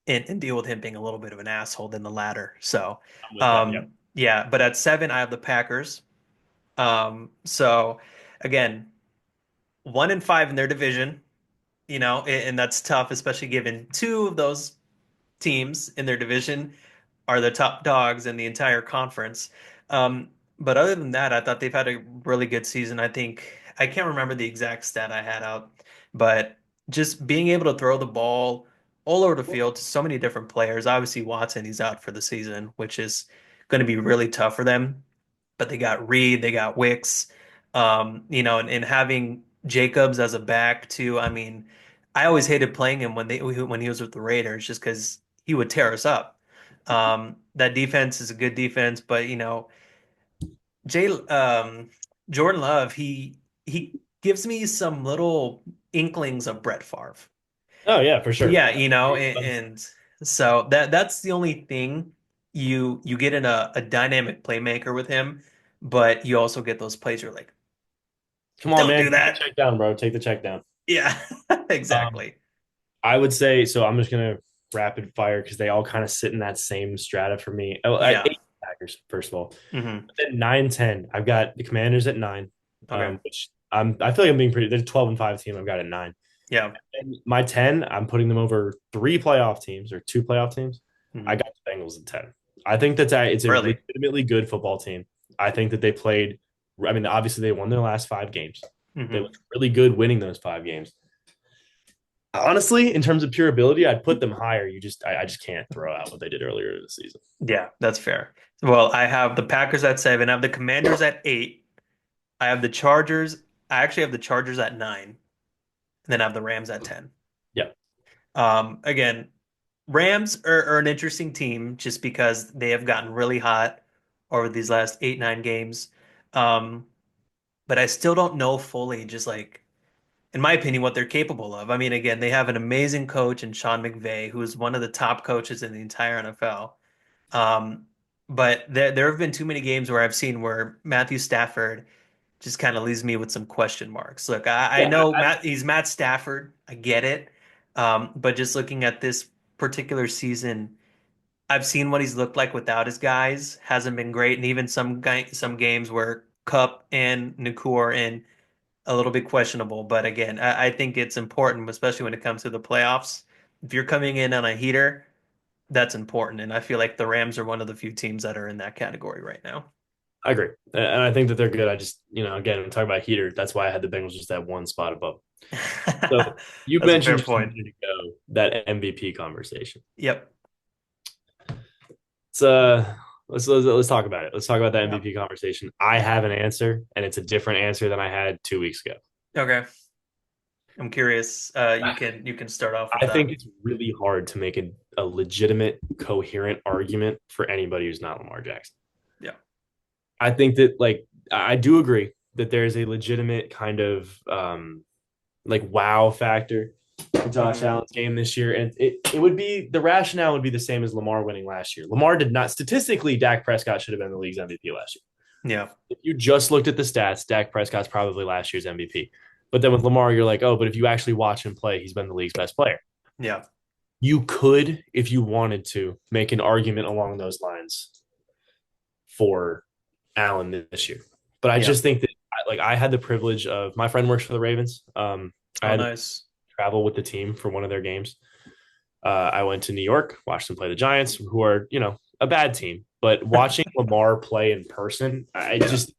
and deal with him being a little bit of an asshole than the latter. So I'm with that. Yeah. yeah, but at 7, I have the Packers. So again, 1-5 in their division, and that's tough, especially given two of those teams in their division are the top dogs in the entire conference. Um, but other than that, I thought they've had a really good season. I think I can't remember the exact stat I had out, but just being able to throw the ball all over the field to so many different players. Obviously, Watson, he's out for the season, which is going to be really tough for them. But they got Reed, they got Wicks, and having Jacobs as a back too. I mean, I always hated playing him when he was with the Raiders just because he would tear us up. That defense is a good defense, but Jay Jordan Love, he gives me some little inklings of Brett Favre. Oh yeah, for sure. Yeah, and so that's the only thing you get in a dynamic playmaker with him, but you also get those plays you're like, Come on, don't man. do Take the that. check down, bro. Take the check down. Yeah, Um, exactly. I would say so. I'm just gonna rapid fire because they all kind of sit in that same strata for me. Oh, I Yeah. eight Packers first of all. Hmm. But then 9, 10. I've got the Commanders at 9, Okay. which I feel like I'm being pretty. There's 12-5 team. I've got at 9. Yeah. And my 10, I'm putting them over 3 playoff teams or 2 playoff teams. I Hmm. got the Bengals at 10. I think it's a Really? legitimately good football team. I think that they played. I mean, obviously they won their last 5 games. They Hmm. looked really good winning those 5 games. Honestly, in terms of pure ability, I'd put them higher. I just can't throw out what they did earlier this season. Yeah, that's fair. Well, I have the Packers at 7. I have the Commanders at 8. I have the Chargers. I actually have the Chargers at 9. And then I have the Rams at 10. Yeah, Again, Rams are an interesting team just because they have gotten really hot over these last 8, 9 games. Um, but I still don't know fully, just like, in my opinion, what they're capable of. I mean, again, they have an amazing coach in Sean McVay, who is one of the top coaches in the entire NFL. But there have been too many games where I've seen where Matthew Stafford just kind of leaves me with some question marks. Look, I yeah. know he's Matt Stafford. I get it. But just looking at this particular season, I've seen what he's looked like without his guys. Hasn't been great. And even some games where Cup and Nakua are in a little bit questionable. But again, I think it's important, especially when it comes to the playoffs. If you're coming in on a heater, that's important. And I feel like the Rams are one of the few teams that are in that category right now. I agree, and I think that they're good. I just, again, I'm talking about heater. That's why I had the Bengals just at one spot above. So you That's a fair mentioned just a point. minute ago that MVP conversation. Yep. Let's let's talk about it. Let's talk about that Yeah. MVP conversation. I have an answer, and it's a different answer than I had 2 weeks ago. Okay. I'm curious. You can start off with I think that. it's really hard to make a legitimate, coherent argument for anybody who's not Lamar Jackson. Yeah. I think that I do agree that there is a legitimate kind of wow factor for Josh Hmm. Allen's game this year, and it would be the rationale would be the same as Lamar winning last year. Lamar did not statistically. Dak Prescott should have been the league's MVP last year. Yeah. If you just looked at the stats, Dak Prescott's probably last year's MVP. But then with Lamar, you're like, oh, but if you actually watch him play, he's been the league's best player. Yeah. You could, if you wanted to, make an argument along those lines for Allen this year. But I Yeah. just think that I had the privilege of my friend works for the Ravens. I Oh, had nice. travel with the team for one of their games. I went to New York, watched them play the Giants, who are, a bad team. But watching Lamar play in person, I Yeah. just,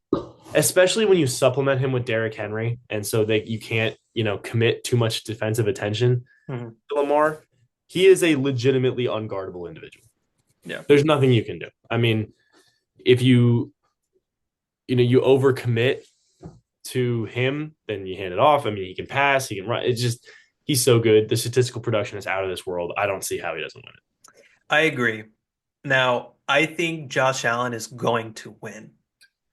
especially when you supplement him with Derrick Henry, and so that you can't, commit too much defensive attention Mhm. to Lamar, he is a legitimately unguardable individual. Yeah. There's nothing you can do. I mean, if you overcommit to him, then you hand it off. I mean, he can pass, he can run. It's just he's so good. The statistical production is out of this world. I don't see how he doesn't win it. I agree. Now, I think Josh Allen is going to win,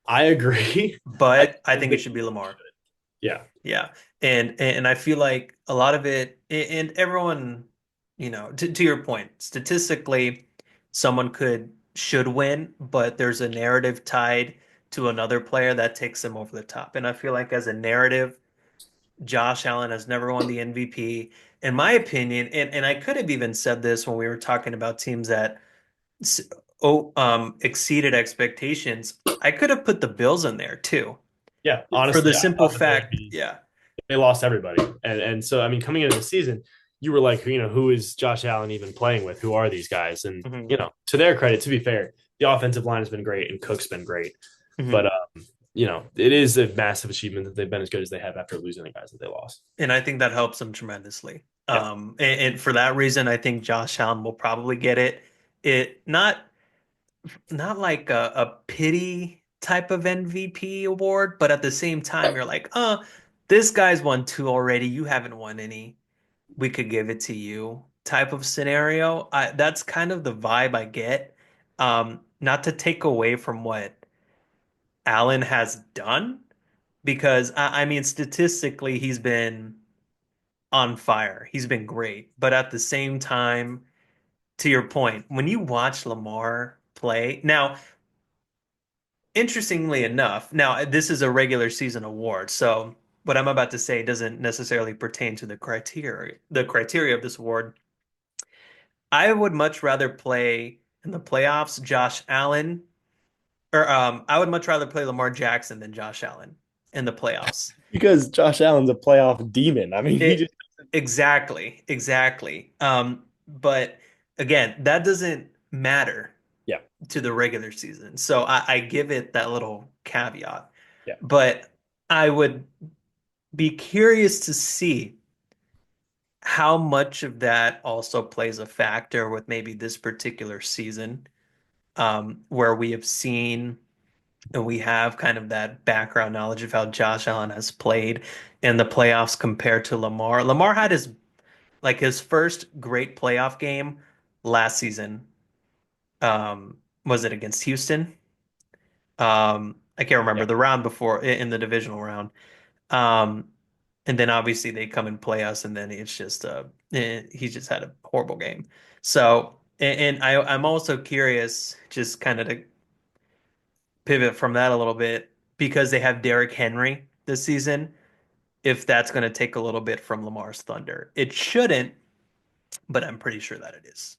I agree. I but I don't think it think should be Lamar. yeah. Yeah. And I feel like a lot of it and everyone, to your point, statistically, someone should win, but there's a narrative tied to another player that takes them over the top. And I feel like as a narrative, Josh Allen has never won the MVP. In my opinion, and I could have even said this when we were talking about teams that exceeded expectations. I could have put the Bills in there too, Yeah. for the Honestly, I simple thought the Bills fact, be yeah. they lost everybody. And so I mean coming into the season, you were like, who is Josh Allen even playing with? Who are these guys? And Mhm. to their credit, to be fair, the offensive line has been great and Cook's been great. But Mhm. it is a massive achievement that they've been as good as they have after losing the guys that they lost. And I think that helps them tremendously. Yeah. And for that reason, I think Josh Allen will probably get it. It not like a pity type of MVP award, but at the same time, you're like, this guy's won two already. You haven't won any. We could give it to you type of scenario. That's kind of the vibe I get. Not to take away from what Allen has done, because I mean, statistically, he's been on fire. He's been great. But at the same time, to your point, when you watch Lamar play, now, interestingly enough, now this is a regular season award, so what I'm about to say doesn't necessarily pertain to the criteria of this award. I would much rather play in the playoffs Josh Allen, or I would much rather play Lamar Jackson than Josh Allen in the playoffs. Because Josh Allen's a playoff demon. I mean, he It just exactly, exactly. But again, that doesn't matter yeah, to the regular season. So I give it that little caveat. yeah. But I would be curious to see how much of that also plays a factor with maybe this particular season, where we have seen and we have kind of that background knowledge of how Josh Allen has played in the playoffs compared to Lamar. Lamar had his first great playoff game last season. Was it against Houston? I can't remember Yeah. the round before in the divisional round. Um, and then obviously they come and play us, and then it's just he's just had a horrible game. So, and I'm also curious, just kind of to pivot from that a little bit, because they have Derrick Henry this season, if that's going to take a little bit from Lamar's thunder. It shouldn't, but I'm pretty sure that it is,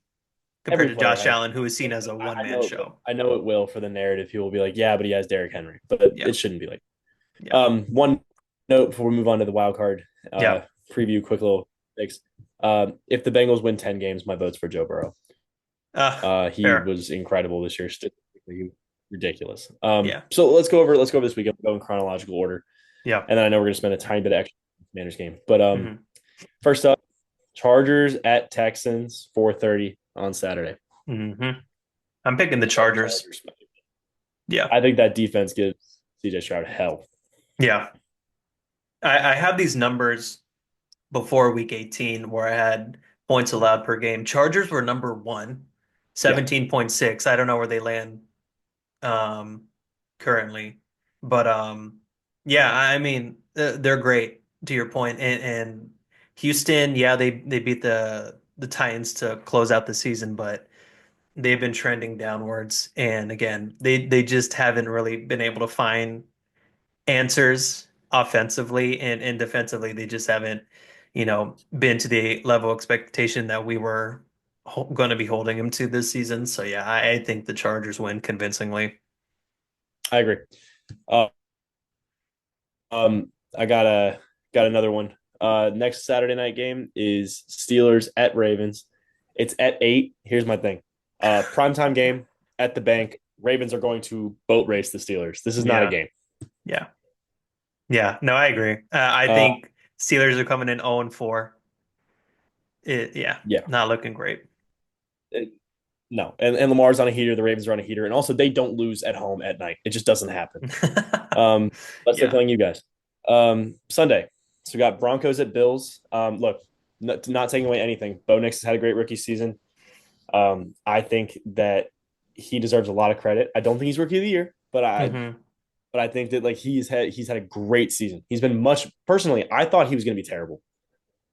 compared Every to player Josh has. Allen, who is seen as a I one-man know it will. show. I know it will for the narrative. He will be like, yeah, but he has Derrick Henry, but Yeah, it shouldn't be like. yeah, One note before we move on to the wild card yeah. preview, quick little fix. If the Bengals win 10 games, my vote's for Joe Burrow. He Fair. was incredible this year, statistically ridiculous. Yeah, So let's go over this weekend. We'll go in chronological order, yeah. and then I know we're gonna spend a tiny bit of extra on the Commanders game. But Hmm. first up, Chargers at Texans, 4:30 on Saturday. Hmm. I'm picking the Love Chargers. Chargers. Yeah, I think that defense gives CJ Stroud hell. yeah. I have these numbers before week 18 where I had points allowed per game. Chargers were number one, Yeah, 17.6. I don't know where they land um, currently, but yeah, I mean they're great to your point. And Houston, yeah, they beat the Titans to close out the season, but they've been trending downwards. And again, they just haven't really been able to find answers offensively, and defensively. They just haven't, been to the level of expectation that we were going to be holding them to this season. So yeah, I think the Chargers win convincingly. I agree. Uh, I got another one. Next Saturday night game is Steelers at Ravens. It's at 8. Here's my thing. Primetime game at the bank. Ravens are going to boat race the Steelers. This is not a Yeah. game. Yeah. Yeah. No, I agree. I Uh, think Steelers are coming in 0 and 4. Yeah, yeah. not looking great. No. And Lamar's on a heater. The Ravens are on a heater. And also, they don't lose at home at night. It just doesn't happen. Um, Unless they're Yeah. playing you guys. Sunday. So we got Broncos at Bills. Look, not taking away anything. Bo Nix has had a great rookie season. I think that he deserves a lot of credit. I don't think he's rookie of the year, Hmm. but I think that like he's had a great season. He's been much personally. I thought he was going to be terrible.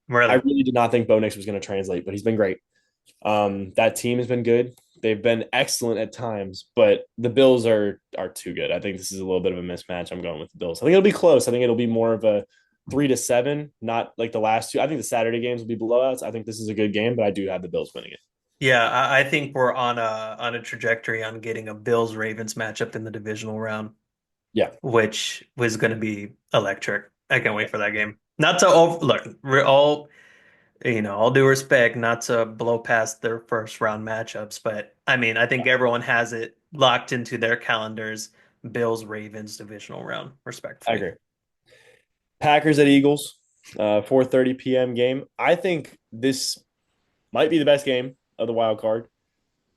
I Really. really did not think Bo Nix was going to translate, but he's been great. That team has been good. They've been excellent at times, but the Bills are too good. I think this is a little bit of a mismatch. I'm going with the Bills. I think it'll be close. I think it'll be more of a 3-7, not like the last two. I think the Saturday games will be blowouts. I think this is a good game, but I do have the Bills winning it. Yeah, I think we're on a trajectory on getting a Bills Ravens matchup in the divisional round, Yeah, which was going to be electric. I can't wait for that game. Not to over, look, we're all all due respect, not to blow past their first round matchups, but I mean, I think everyone has it locked into their calendars. Bills Ravens divisional round, I respectfully. agree. Packers at Eagles, 4:30 p.m. game. I think this might be the best game of the wild card.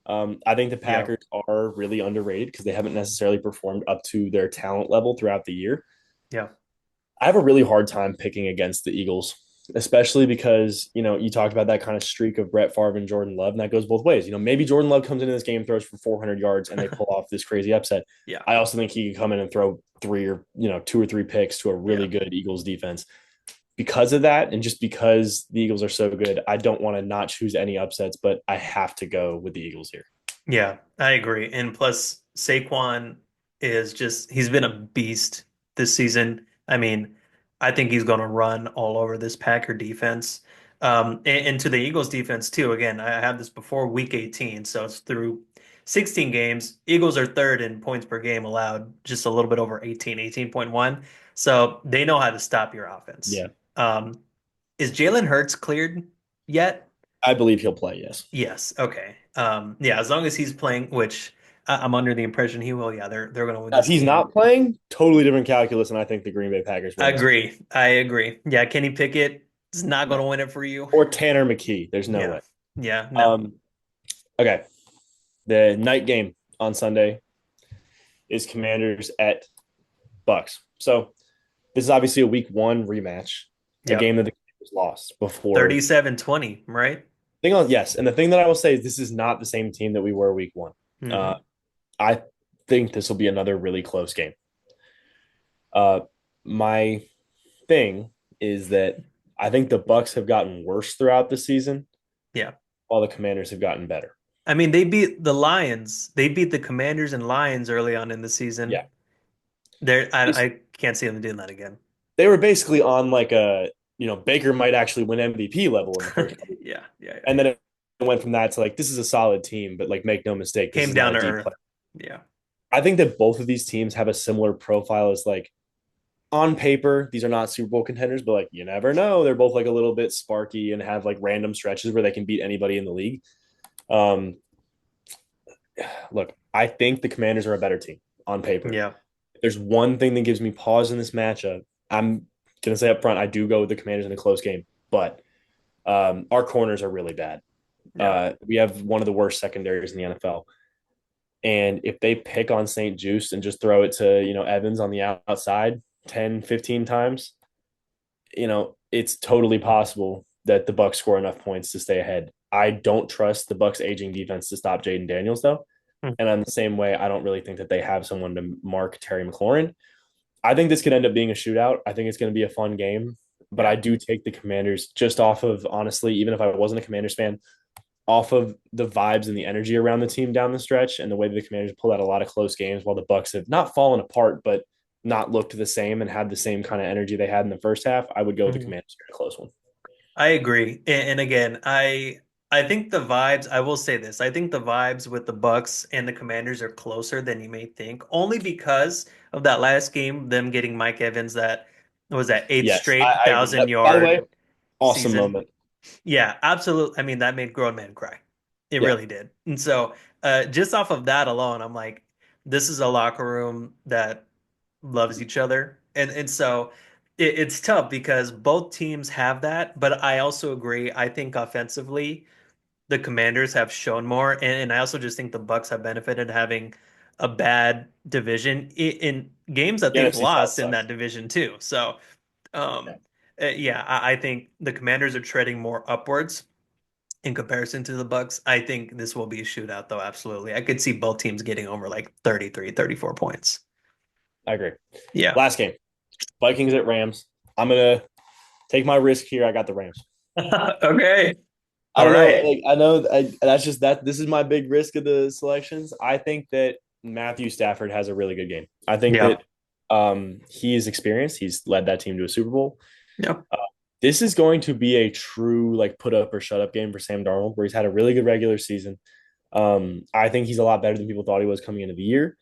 I think the Yeah, Packers are really underrated because they haven't necessarily performed up to their talent level throughout the year. yeah. I have a really hard time picking against the Eagles, especially because, you talked about that kind of streak of Brett Favre and Jordan Love, and that goes both ways. Maybe Jordan Love comes into this game, throws for 400 yards, and they pull off this crazy upset. Yeah, I also think he can come in and throw two or three picks to a yeah. really good Eagles defense. Because of that, and just because the Eagles are so good, I don't want to not choose any upsets, but I have to go with the Eagles here. Yeah, I agree. And plus, Saquon he's been a beast this season. I mean, I think he's going to run all over this Packer defense. And to the Eagles defense, too. Again, I have this before week 18, so it's through 16 games. Eagles are third in points per game allowed, just a little bit over 18.1. So they know how to stop your offense. Yeah, Um, is Jalen Hurts cleared yet? I believe he'll play. Yes. Yes. Okay. Yeah, as long as he's playing, which I'm under the impression he will. Yeah, they're going to win If this he's game. not playing, totally different calculus, and I think the Green Bay Packers I win this. agree. I agree. Yeah, Kenny Pickett is not going No. to win it for you. Or Tanner McKee. There's no Yeah. way. Yeah. No. Um, okay. The night game on Sunday is Commanders at Bucks. So this is obviously a week one rematch, a Yep. game that the Commanders lost before. 37-20, right? Yes, and the thing that I will say is this is not the same team that we were week one. Uh, Hmm. I think this will be another really close game. Uh, my thing is that I think the Bucks have gotten worse throughout the season, Yeah. while the Commanders have gotten better. I mean, they beat the Lions. They beat the Commanders and Lions early on in the season. Yeah, I can't see them doing that again. they were basically on like a Baker might actually win MVP level in the first couple, Yeah. Yeah. Yeah. and then it went from that to like this is a solid team, but like make no mistake, this Came is not down a to deep earth. play. Yeah. I think that both of these teams have a similar profile as like on paper, these are not Super Bowl contenders, but like you never know. They're both like a little bit sparky and have like random stretches where they can beat anybody in the league. Um, Look, I think the Commanders are a better team on paper. Yeah. There's one thing that gives me pause in this matchup. I'm gonna say up front, I do go with the Commanders in a close game, but our corners are really bad. Yeah. We have one of the worst secondaries in the NFL. And if they pick on St. Juice and just throw it to, Evans on the outside 10, 15 times, it's totally possible that the Bucks score enough points to stay ahead. I don't trust the Bucks aging defense to stop Jaden Daniels though. Hmm. And on the same way, I don't really think that they have someone to mark Terry McLaurin. I think this could end up being a shootout. I think it's going to be a fun game, but Yeah. I do take the Commanders just off of honestly, even if I wasn't a Commanders fan, off of the vibes and the energy around the team down the stretch and the way that the Commanders pulled out a lot of close games while the Bucks have not fallen apart, but not looked the same and had the same kind of energy they had in the first half. I would go with the Mhm. Commanders in a close one. I agree. And again, I think the vibes, I will say this. I think the vibes with the Bucks and the Commanders are closer than you may think, only because of that last game, them getting Mike Evans that was that eighth Yes, straight I agree. thousand By the way, yard awesome season? moment. Yeah, absolutely. I mean, that made grown men cry. It Yeah, really did. And so, just off of that alone, I'm like, this is a locker room that loves each other. And so it's tough because both teams have that, but I also agree. I think offensively, the Commanders have shown more, and I also just think the Bucks have benefited having a bad division in games that the they've NFC South lost in that sucks. division too. So, Yeah, um, yeah, I think the Commanders are treading more upwards in comparison to the Bucks. I think this will be a shootout, though. Absolutely, I could see both teams getting over like 33, 34 points. I agree. Yeah. Last game, Vikings at Rams. I'm gonna take my risk here. I got the Rams. Okay. I All don't know. right. Like I know that's just that. This is my big risk of the selections. I think that Matthew Stafford has a really good game. I think Yeah. that he is experienced. He's led that team to a Super Bowl. Yep. Uh, this is going to be a true like put up or shut up game for Sam Darnold, where he's had a really good regular season. I think he's a lot better than people thought he was coming into the year.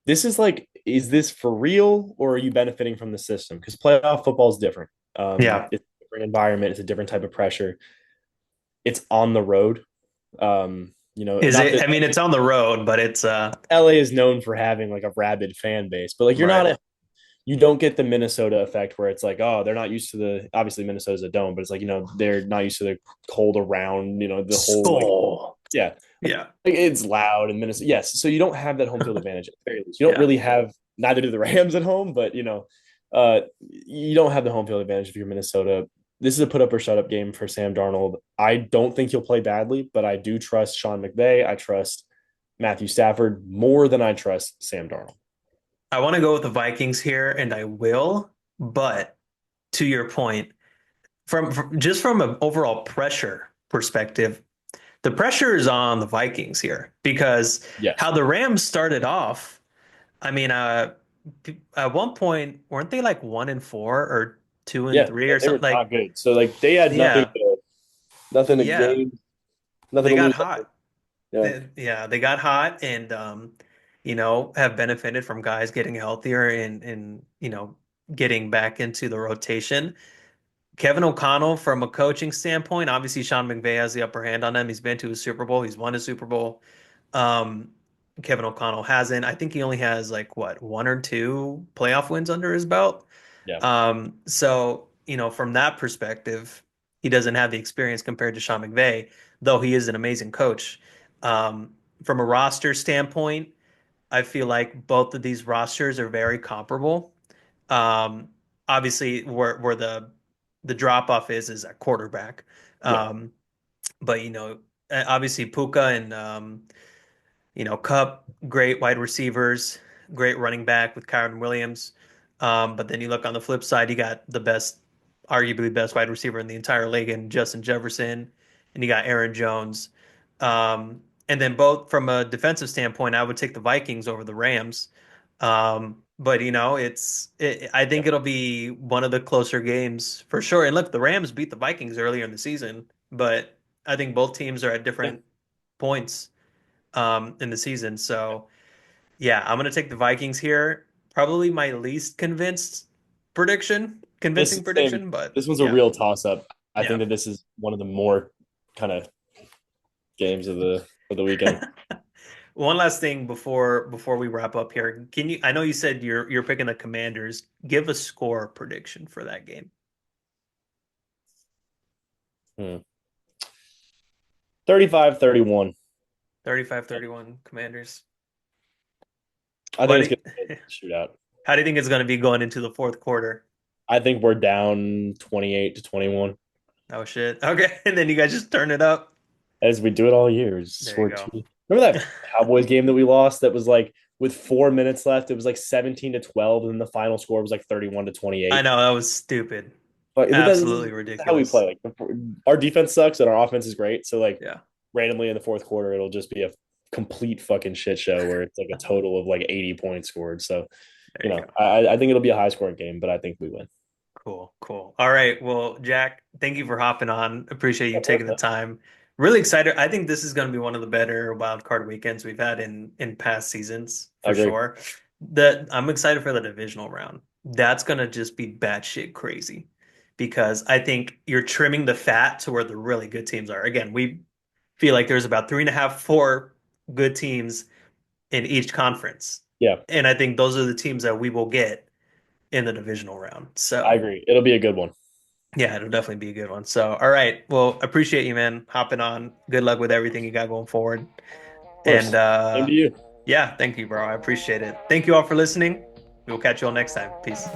This is like, is this for real or are you benefiting from the system? Because playoff football is different. Yeah. It's a different environment. It's a different type of pressure. It's on the road. Is Not it? that I mean, it's on the road, but it's LA is known for having like a rabid fan base, but like you're not right. a you don't get the Minnesota effect where it's like, oh, they're not used to the obviously Minnesota's a dome, but it's like, they're not used to the cold around, the whole like Skull. yeah, Yeah. like it's loud in Minnesota. Yes. So you don't have that home field advantage at the very least. You don't Yeah. really have neither do the Rams at home, but you don't have the home field advantage if you're Minnesota. This is a put up or shut up game for Sam Darnold. I don't think he'll play badly, but I do trust Sean McVay. I trust Matthew Stafford more than I trust Sam Darnold. I want to go with the Vikings here, and I will. But to your point, from just from an overall pressure perspective, the pressure is on the Vikings here because Yes. how the Rams started off. I mean, at one point, weren't they like 1-4 or 2 and Yeah, 3 yeah, or they were something? Like, not good. So like they had yeah, nothing to yeah, gain, nothing they to got lose. hot. Yeah, Yeah, they got hot and have benefited from guys getting healthier and getting back into the rotation. Kevin O'Connell, from a coaching standpoint, obviously Sean McVay has the upper hand on him. He's been to a Super Bowl. He's won a Super Bowl. Um, Kevin O'Connell hasn't. I think he only has like what, one or two playoff wins under his belt. yeah, So, from that perspective, he doesn't have the experience compared to Sean McVay, though he is an amazing coach. Um, from a roster standpoint, I feel like both of these rosters are very comparable. Um, Obviously, where the drop off is at quarterback. yeah, Um, but obviously Puka and Cup, great wide receivers, great running back with Kyron Williams. But then you look on the flip side, you got the best, arguably best wide receiver in the entire league in Justin Jefferson, and you got Aaron Jones. And then both from a defensive standpoint, I would take the Vikings over the Rams. But I yeah, think it'll be one of the closer games for sure. And look, the Rams beat the Vikings earlier in the season, but I think both teams are at yeah. different points in the season. So yeah, I'm gonna take the Vikings here. Probably my least convincing prediction, but This one's a yeah, real toss up. I think yeah. that this is one of the more kind of games of the weekend. One last thing before we wrap up here. I know you said you're picking the Commanders. Give a score prediction for that game. Hmm. 35-31. 35-31 Commanders. I think What it's do going to be a shootout. how do you think it's gonna be going into the fourth quarter? I think we're down 28-21 Oh shit. Okay. And then you guys just turn it up. as we do it all year. We just There you scored go. two. Remember that Cowboys game that we lost that was like with 4 minutes left? It was like 17-12, and then the final score was like 31 to I 28. know that was stupid. But that's Absolutely how we ridiculous. play. Like our defense sucks and our offense is great. So like Yeah. randomly in the fourth quarter, it'll just be a complete fucking shit show where it's like a total of like 80 points scored. So There you go. I think it'll be a high scoring game, but I think we win. Cool, cool. All right. Well, Jack, thank you for hopping on. Appreciate you Of course, taking the man. time. Really excited. I think this is going to be one of the better wild card weekends we've had in past seasons I for agree. sure. I'm excited for the divisional round. that's gonna just be batshit crazy because I think you're trimming the fat to where the really good teams are. Again, we feel like there's about three and a half, four good teams in each conference. Yeah, And I think those are the teams that we will get in the divisional round. I So agree. It'll be a good one. Of yeah, it'll definitely be a good one. So, all right. Well, appreciate you, man, hopping on. Good luck with everything you got going forward. And course. Same to you. yeah, thank you, bro. I appreciate it. Thank you all for listening. We'll catch you all next time. Peace.